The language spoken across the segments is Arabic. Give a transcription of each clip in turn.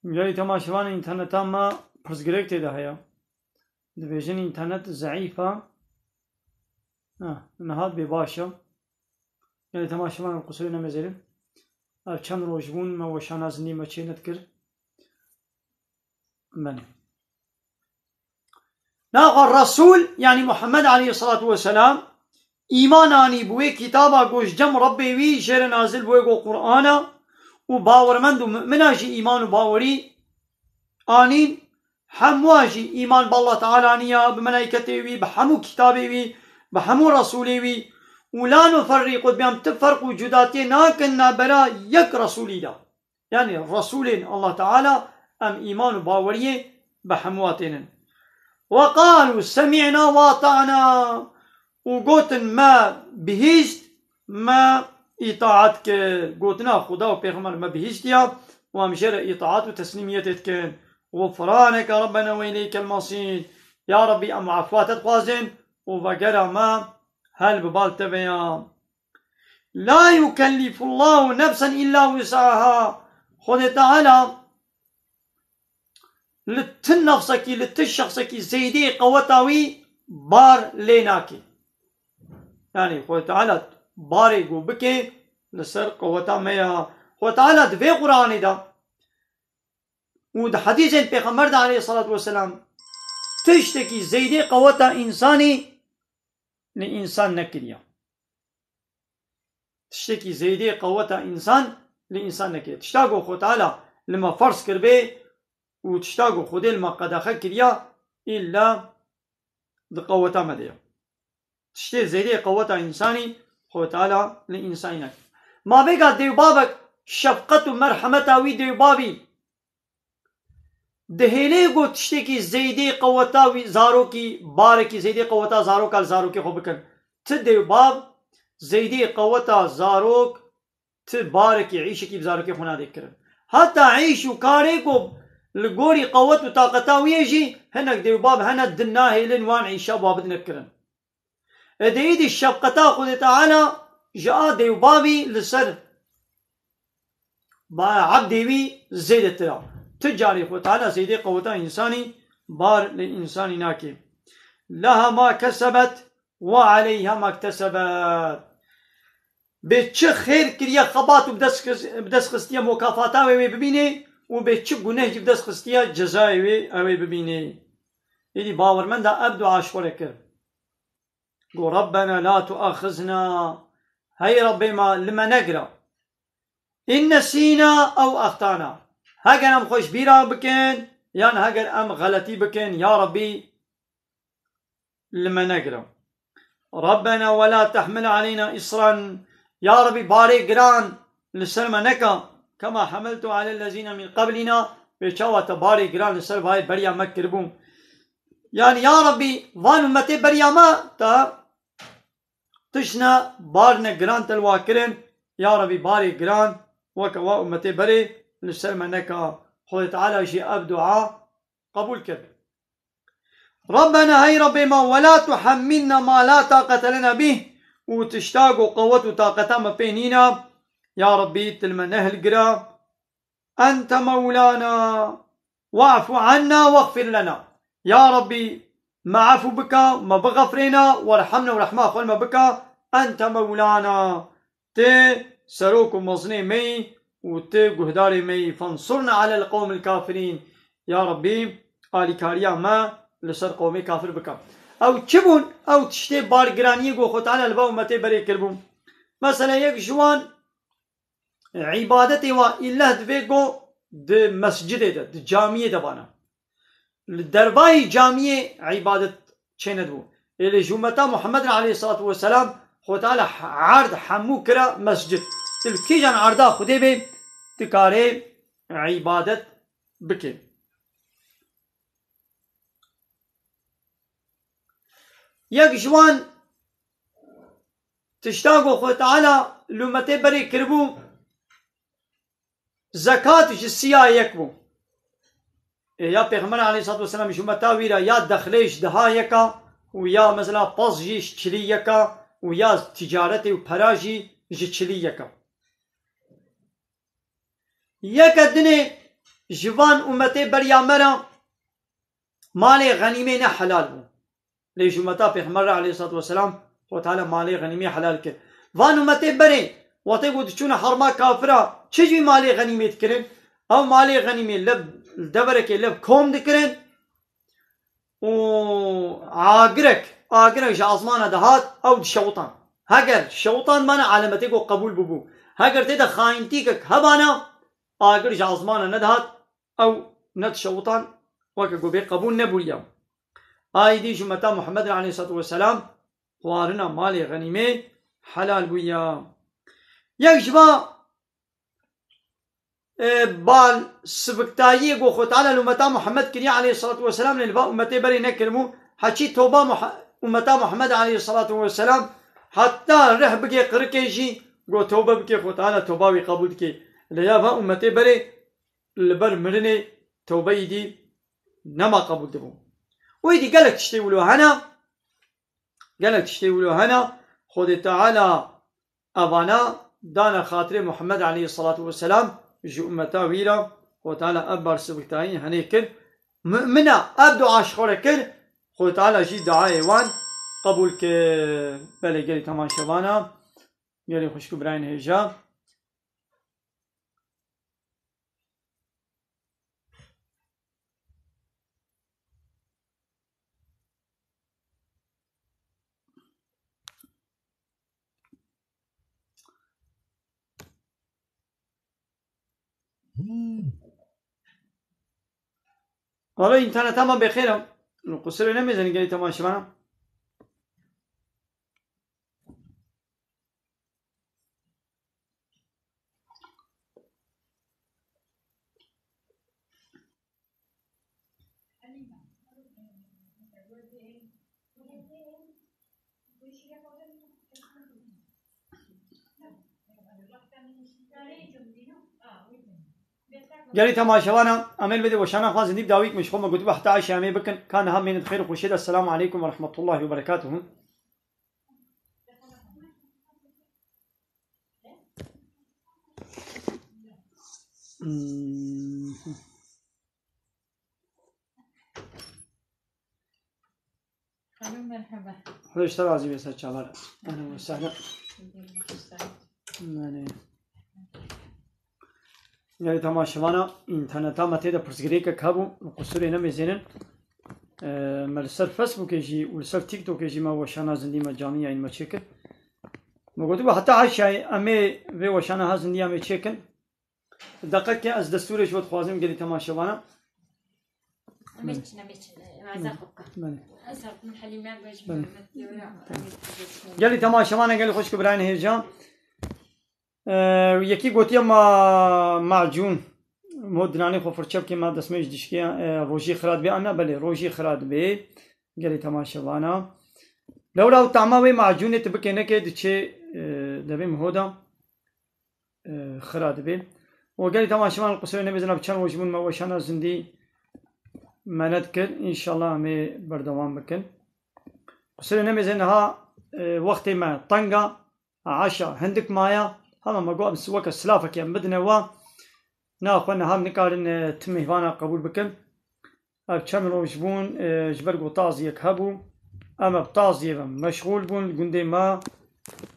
جاي تماشوان انترنت ما پرسگرێک تێدا هەیە دەبێژن ئینتەرنێت زەعیفە نەهات بێ باشە جاي تماشوان قسوی نەمەزێرن چەند ڕۆژ بوون مەوە شانازنی مەچێنت کرد بەنێ ناغا الرسول يعني محمد عليه الصلاة والسلام إيماناني بوي كتابا قوش جم ربي وي شير نازل بوي قو قرآنا وباورمند ومؤمناجي إيمان وباوري آنين حمواجي إيمان بالله تعالى نيا بملائكته وي بحمو كتابه وي بحمو رسوله وي ولا نفرق بهم تفرق وجوداتي ناكنا برا يك رسولي دا يعني الرسولين الله تعالى أم إيمان وباوري بحمواتنا وقالوا سمعنا واطعنا وقوتن ما بهجت ما إطاعتك قوتنا خدا وبيغمر ما بهجت يا وامشر إطاعت وتسليميتك غفرانك ربنا وإليك المصير يا ربي أم عفوات قازن وفقر ما هل ببال تبيا لا يكلف الله نفسا إلا وسعها خد تعالى لتن نفسك لتشخصك زيدي قوتاوي بار ليناكي يعني خد تعالى باري قو بكي لسر قوتا ميا خد تعالى دفي قرآن دا وده حديث پیغمبر عليه الصلاة والسلام تشتكي زيدي قوتا إنساني لإنسان نكريا تشتكي زيدي قوتا إنسان لإنسان نكريا تشتاقو خد تعالى لما فرض كربي وتشتاقو خدي لما قداخة كريا إلا دقوتا مديا تشتي زيدي قوتا إنساني خد تعالى لإنسانك ما بقى ديو بابك شفقة ومرحمة وي ديو بابي دهيلي قو تشتكي زيدي قوتا وي زاروكي باركي زيدي قوتا زاروك الزاروكي خوبكن تديو باب زيدي قوتا زاروك تباركي عيشكي بزاروكي خونا ديكرن حتى عيشو كاريكو لقوري قوت وطاقتا ويجي هناك ديو باب هنا الدناهي لنوان عيشا باب نكرن اديدي الشفقتا خذ تعالى جاء ديو بابي لسر با عبدي وي زيد ترى تجاري خذ تعالى زيدي قوتا انساني بار للانسان ناكي لها ما كسبت وعليها ما اكتسبت بتش خير كريا خبات وبدس خستيا مكافاتا وي ببيني وبتش گناه بدس خستيا جزاء وي ببيني يدي باور من دا ابدو عاشورك قو ربنا لا تؤاخذنا هاي ربي ما لما نقرا إن نسينا أو أخطأنا هاجر أم خوش بيرا بكن يعني هاجر أم غلطي بكن يا ربي لما نقرا ربنا ولا تحمل علينا إصرا يا ربي باري قران لسلم نكا كما حملت على الذين من قبلنا بشوة باري قران لسلم هاي بريا مكربون يعني يا ربي وان أمتي بريا ما تا تشنا بارنا قران تلواكرن يا ربي باري قران وكوا أمتي بري لسلم نكا خذ تعالى شيء أب دعاء قبول كذا ربنا هاي ربي ما ولا تحملنا ما لا طاقة لنا به وتشتاقوا قوة طاقة ما بيننا يا ربي تلما نهل قرا أنت مولانا واعف عنا واغفر لنا يا ربي ما عفو بك ما بغفرنا وارحمنا ورحمة خل ما بك أنت مولانا تي سروك مصني مي وتي قهداري مي فانصرنا على القوم الكافرين يا ربي قالي كاريا ما لسر قومي كافر بك او تشبون او تشتي بارقراني قو خط على الباو متي بري كربون مثلا يك جوان عبادتي وإله دفيقو د مسجد د جامية دبانا الدرباي جامية عبادت چندو اللي جمتا محمد عليه الصلاة والسلام خط على عرض حمو كرا مسجد تلكي جان عرضا خده بي تكاري عبادت بكي يك جوان تشتاقو خو تعالى لومتي بري كربو زكاة جسيا يكبو يا پیغمبر عليه الصلاة والسلام جمتا ويرا يا دخليش دهايكا ويا مثلا بازجيش چليكا ويا تجارتي وپراجي جچليكا يكا دني جوان امتي بريا مرا مالي غنيمه نه حلال بو لي جمتا پیغمبر عليه الصلاة والسلام وتعالى مالي غنيمه حلال كر وان امتي بري واتي قد چون حرما كافرا چجوي مالي غنيمه كرن او مالي غنيمه لب دبرك لب كوم دكرن و عاقرك جازمانا دهات او شوطان هاگر شوطان مانا علامتي کو قبول ببو هاگر تيدا خاينتي كك هبانا عاقر جازمانا ندهات او ند شوطان وكا بي قبول نبوليا آي دي جمتا محمد عليه الصلاة والسلام خوارنا مالي غنيمه حلال بويا يكجبا بال سبكتايي قو خو تعالى لأمتا محمد كريا عليه الصلاة والسلام لنبا أمتي بري نكرمو حكي توبا أمتا محمد عليه الصلاة والسلام حتى رح بكي قركيشي قو توبا بكي خو تعالى توباوي قبول كي ليابا أمتي بري البر مرني توبا يدي نما قبول دبو ويدي قالك تشتيولو هنا خود تعالى أبانا دانا خاطر محمد عليه الصلاة والسلام جو أمتا ويرا وتعالى أبار سبكتاين هنيكل مؤمنة أبدو عاشقورة كل خو تعالى جي دعاء وان قبول ك بلي قالي تمام شبانا قالي خوشكو براين هجا والله انترنت ما بخيرم القصر نمیزنی قالي تمام شبانا قالي تماشوانا أمل بدي وشانا خلاص نديب داويك مش خم قلت بحتى عايشة أمي بكن كان هم من الخير وخشيد السلام عليكم ورحمة الله وبركاته مرحبا حلو اشترى عزيزي يا سيد شعبان أهلا وسهلا يعني تماشوانا انترنتا متى دا برسغريكا كابو قصوري نمزينن ملسر فيسبوك يجي ولسر تيك توك يجي ما وشانا زندي ما جامعة إن ما تشكل ما قلت حتى عايشة أمي في وشانا ها زندي ما تشكل دقيقة از دستور شوت خوازم قالي تماشوانا ميتشنا عزاقك أسرت من حليمات باش قالي تماشوانا قالي خوش كبرين هيجان یکی گوتیم ما معجون مدرانی خو فرچب که ما دسمش دشکی روزی خراد بی آنها بله روزی خراد بی گلی تماشاوانا لولا تعماوی معجون تبکه نکه دچه دبی مهودا خراد بی و گلی تماشاوانا قصر نمیزنم چند وجبون ما وشانا زندی مند کرد انشالله همه بردوام بکن قصر نمیزنها وقتی ما طنگا عشا هندك مايا هما ما قوم سواك السلافك يا مدنا و ناخذنا هم نقارن تمهوانا قبول بكم كملوا جبون جبرقوا طازيك هبو اما بطازيه مشغول بون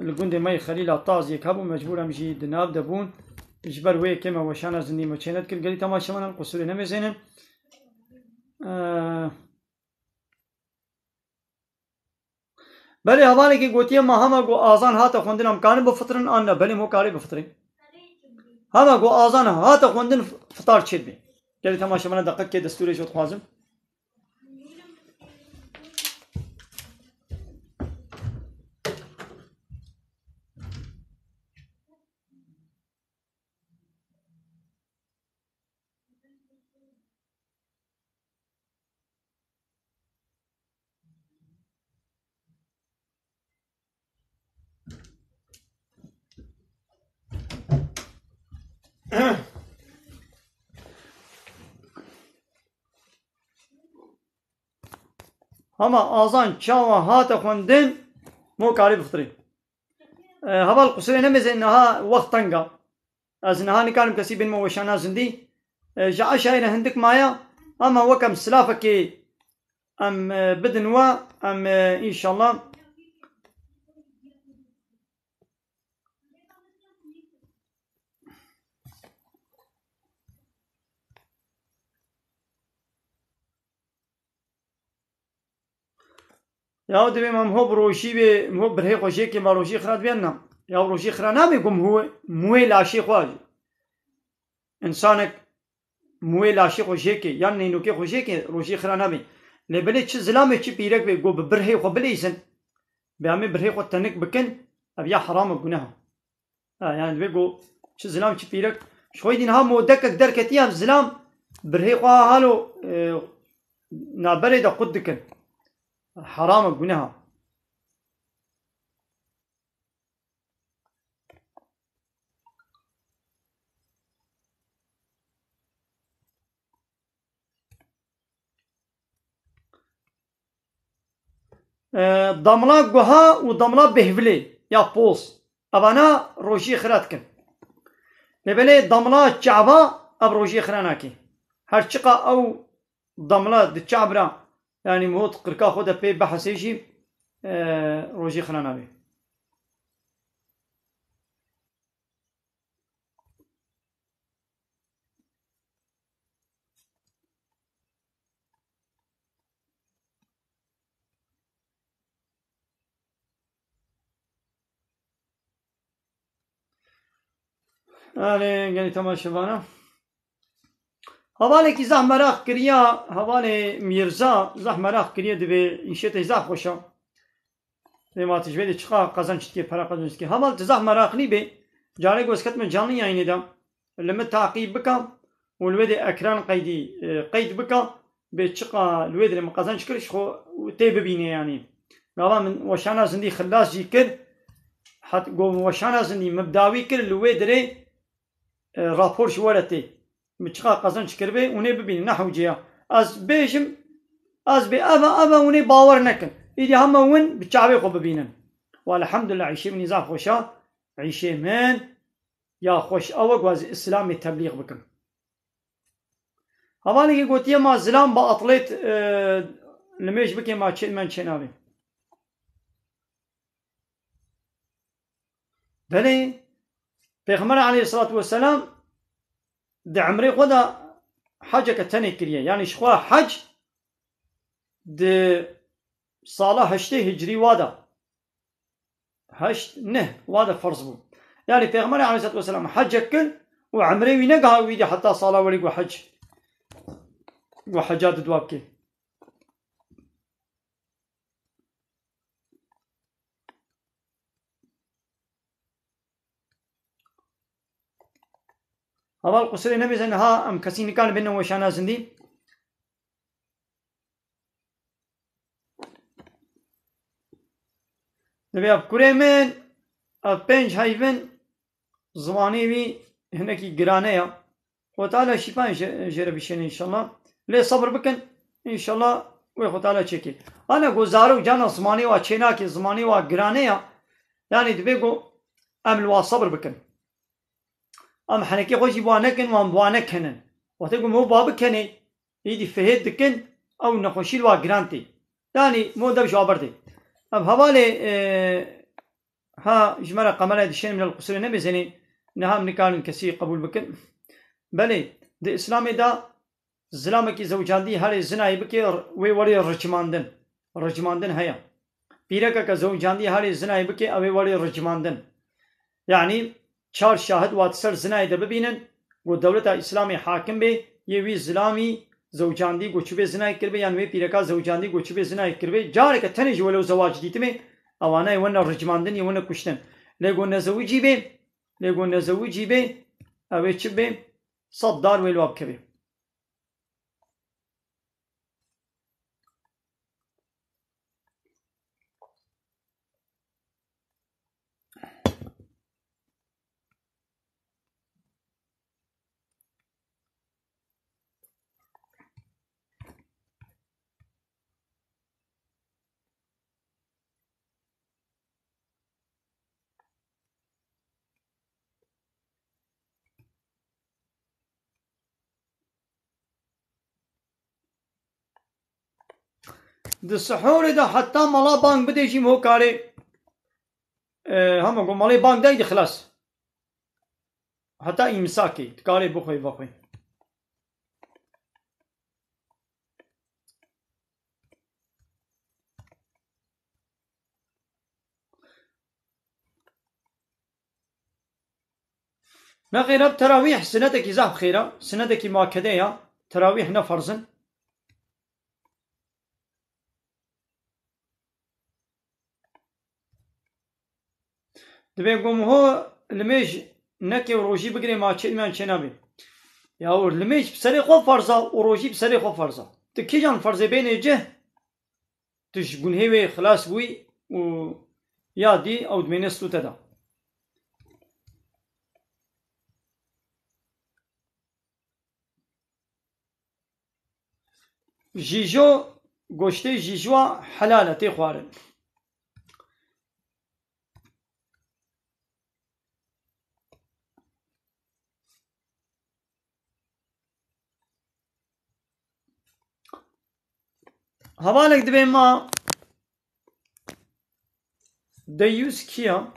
الجندي ما يخليلا طازيك هبو مجبور امشي دناب دبون جبر وي كما وشانا زني ما كانت كل قالي تماشى من القصور نمزين بله حواله کی گوتیه ما همه گو آزان هات خوندن امکان بفطرن آن نه بله مو کاری بفطرین همه گو آزان هات خوندن فطار چید بی گلی تماشا من دقیق که دستوری شد خوازم أما أذان شاوا هات خوندن مو كاري بفطري هذا القصير نمز إنها وقت تنقى از إنها نكلم كسي بين موشانا زندي جاء شاينا هندك مايا أما وكم سلافك أم بدنوا أم إن شاء الله يا ودي ما هو بروشي هو برهي خوشي كي بروشي خرات بينا يا بروشي خرانا بيكم هو موي لاشي خواج إنسانك موي لاشي خوشي كي يعني نوكي خوشي كي روشي خرانا بي لبلي تش زلامي تش بيرك بيجو برهي خو بليسن بيعمل برهي خو تنك بكن أبيا حرام جناها يعني بيجو تش زلام تش بيرك شوي دين هم ودك قدر كتيا زلام برهي خو هالو نابري دا قدكن حرام جناها ضملا جوها وضملا بهفلي يا بوس أبانا روشي خراتكن لبلي ضملا تشعبا أب روشي خراناكي هرشقا أو ضملا دتشعبرا يعني موت قركا خودا بي بحسيجي روشي خرانابي يعني تماشى بانا هوالي كي زح مراخ كريا هوالي ميرزا زح مراخ كريا دبي إنشيت زح خوشا لما تجبيد تشقا قزان شتكي برا قزان شتكي هوال تزح مراخ ني بي جاري قوسكت من جاني يعني دا لما تعقيب بكا والويد أكران قيدي قيد بكا بتشقا الويد لما قزان شكرش خو تيب بيني يعني قالا من وشانا زندي خلاص جيكر حتى قو وشانا زندي مبداوي كر الويد ري رابور شوالتي متشقا قزان شكربي وني ببين نحو جيا از بيشم از بي أبا وني باور نكن إذا هم ون بتشعبي خو ببينن والحمد لله عيشي من نزاف خوشا عيشي من يا خوش أوق واز إسلامي تبليغ بكم هوالي قلت يا ما زلام بأطليت لميش بكي ما تشين من شنابي بلي بيغمر عليه الصلاة والسلام دي عمري خدا حاجة كتاني كريه يعني شخوا حج دي صالة هشتي هجري وادا هشت نه وادا فرض بو يعني بيغمر عليه الصلاة والسلام حج كل وعمري وينقها ويدي حتى صالة وليق وحج وحجات دوابكي هذا القصر النبي زنها أم كسين كان بينه وشانا زندي نبي أبكره من أبنج هايفن زماني بي هناكي جرانيا وتعالى شيفان جربيشين إن شاء الله ليه صبر بكن إن شاء الله وخطالة شكي أنا جزارو جانا زماني وشيناكي زماني وجرانيا يعني تبيكو أمل وصبر بكن أم حنكي خوشي بوانكن وام بوانكنن وتقول مو بابكني يدي فهد دكن أو نخوشي الواجرانتي يعني مو دبش عبرتي أم هوالي ها جمرة قمرة دشين من القصر النبي زيني نهام نكان كسي قبول بكن بلي دي إسلامي دا زلامكي زوجان دي هالي زناي بكي ويوري رجماندن هيا بيركا كزوجان دي هالي زناي بكي أو ويوري رجماندن يعني چار شاهد واتسر زناي دا ببينن و دولتا إسلامي حاكم بي يوي زلامي زوجان دي گوچبه زناي کربه يعني وي بيركا زوجان دي گوچبه زناي کربه جارك تنج ولو زواج ديتمي اوانا يونا رجماندن يونا كشتن لغو نزوجي بي اوه چه بي صد دار ويلو ابكبه د سحور دا حتی مالا بانگ بدیشیم هو کاره همه گو مالی بانگ داید خلاص حتی امساکی کاره بخوی بخوی نغير تراويح سندك زاف خيرة سندك مؤكدة تراويح نفرزن دبي قوم هو لميج نكي وروجي بقري ما تشيل من شنابي يا ور لميج بسري خو فرزة وروجي بسري خو فرزة تكي جان فرزة بين جه تشقون هيوي خلاص وي و يا دي او دمينستو تدا جيجو گوشته جيجوا حلالة تي خوارن هوالك دبي ما ديوز كيا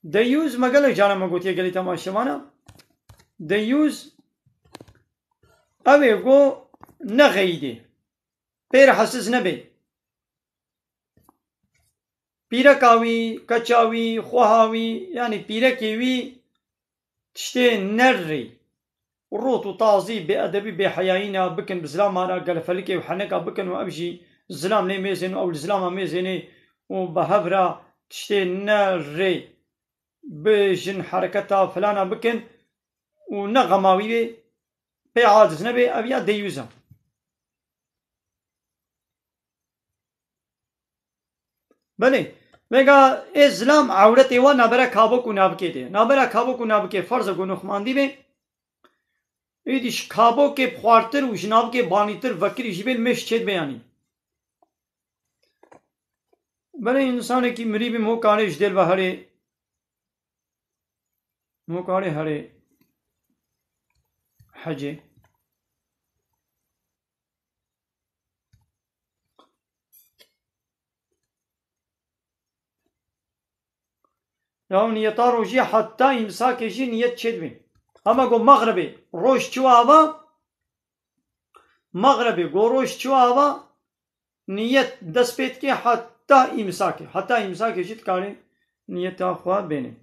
ديوز ما قالك جانا ما قلت يا قالي تماشى معنا ديوز أبي قو نغيدي بير حسس نبي بيرا كاوي كچاوي خوهاوي يعني بيرا كيوي تشتي نري وروت وطازي بأدبي بحياينا بكن بزلام أنا قال فلكي وحنكا بكن وأبجي الزلام لي ميزن أو الزلام ميزني وبهبرا تشتي نري بجن حركتها فلانا بكن ونغماوي بيعادز نبي أبيا ديوزا بله وگا اسلام عورتی و نبره کابو کو نابکه ده نبره کابو کو نابکه فرض گنخ ماندی به ایدیش کابو که بخارتر و جناب که بانیتر وکری جبل مش چید بیانی بله انسان کی مری به مو کارش دل و هره مو کاره هره حجه یا نیتا روزی حتی امساکشی نیت چید بین اما گو مغربی روش چو آوا مغربی گو روش چو آوا نیت دست پید که حتی امساکشی کاری نیت خواه بینه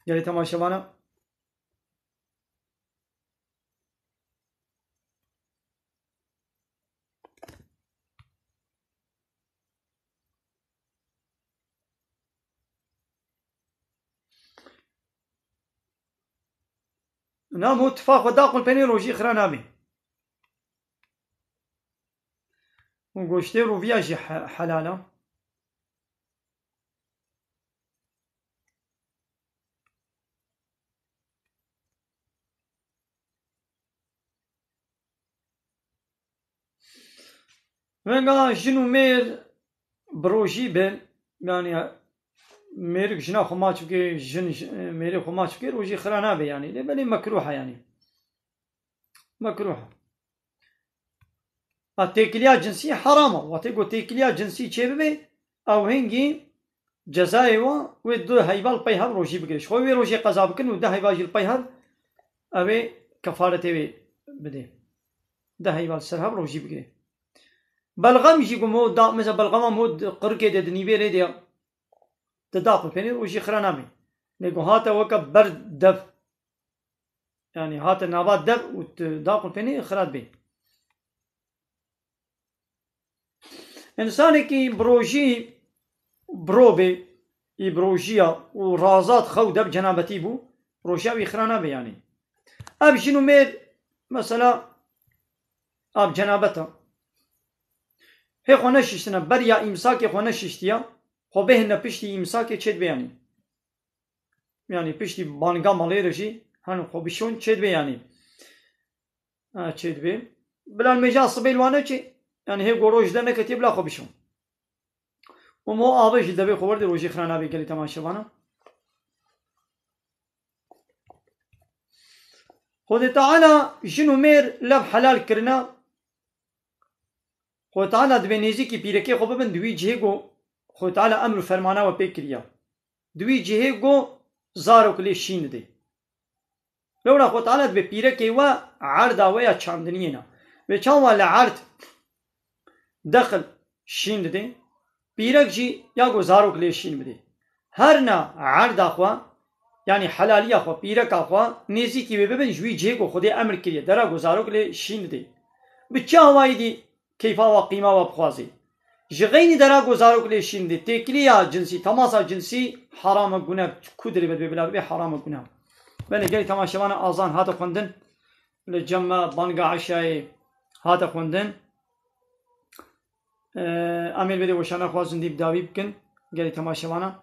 یعنی تماشاوانا نعم هو اتفاق وداقل بين روجي خرانامي وقوشتي رو فياجي حلالة وينغا جنو مير بروجي بن يعني ميرك جنا خماتشو كي جن ميري خماتشو كي روجي خرانامي يعني لبني مكروحة يعني مكروحة التكلية جنسية حرامة وتقول تكلية جنسية شبه أو هنجي جزائوا ودو هيبال بيهر روجي بقريش خوي روجي قضا بكن وده هيبال جيل بيهر أبي كفارة أبي بدي ده هيبال سرهب روجي بقري بلغم يجي مو دا مثلا بلغم مو قرقة دني بيري ديا تداخل فيني روجي خرانامي لقو هاتا وكا برد دف يعني هاتا نبات دف وتداخل فيني خرات بي إنسان كي بروجي بروبي بروجيا ورازات خو دب جنابتي بو روجيا بيخرانا بي يعني أب شنو مير مثلا أب جنابته هي خو نششتنا بريا إمساكي خو نششتيا خو بهنا بشتي إمساكي تشد بياني يعني بشتي بانغا ماليرجي هن خو بشون تشد بياني تشد بي بلا المجال صبيل وانا تشي يعني هي قروج دنا كتيب لا خو بشون ومو آبش دبي خبر دي روجي خرانا بي قالي تماشا وانا خود تعالى جنو مير لب حلال كرنا خود تعالى دبنيزي كي بيركي خو ببن دوي جهيگو خود تعالى امر فرمانا و بكريا دوي جهيگو زارو كلي شين دي لولا خود تعالى دب بيركي و عرضا ويا چاندنينا و چاوا لعرض دخل شين دي بيرك جي ياگو زارو كلي شين بدي هرنا عرض اخوا يعني حلالي اخوا بيرك اخوا نيزي كي ببن جوي جهيگو خود امر كريا درا گزارو كلي شين دي بچاواي دي كيفا وقيمة وبخوازي جغيني درا گزارو كلي شين دي تكليا جنسي تماسا جنسي حرام گناه كودري بد بلا بي حرام گناه بني جاي تماشاوانا اذان هذا خوندن لجمع بانگا عشاء هذا خوندن امير بده وشانا خوازن دي بداوي بكن جاي تماشاوانا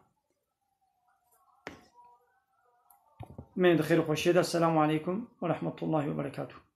من الخير وخشيده. السلام عليكم ورحمة الله وبركاته.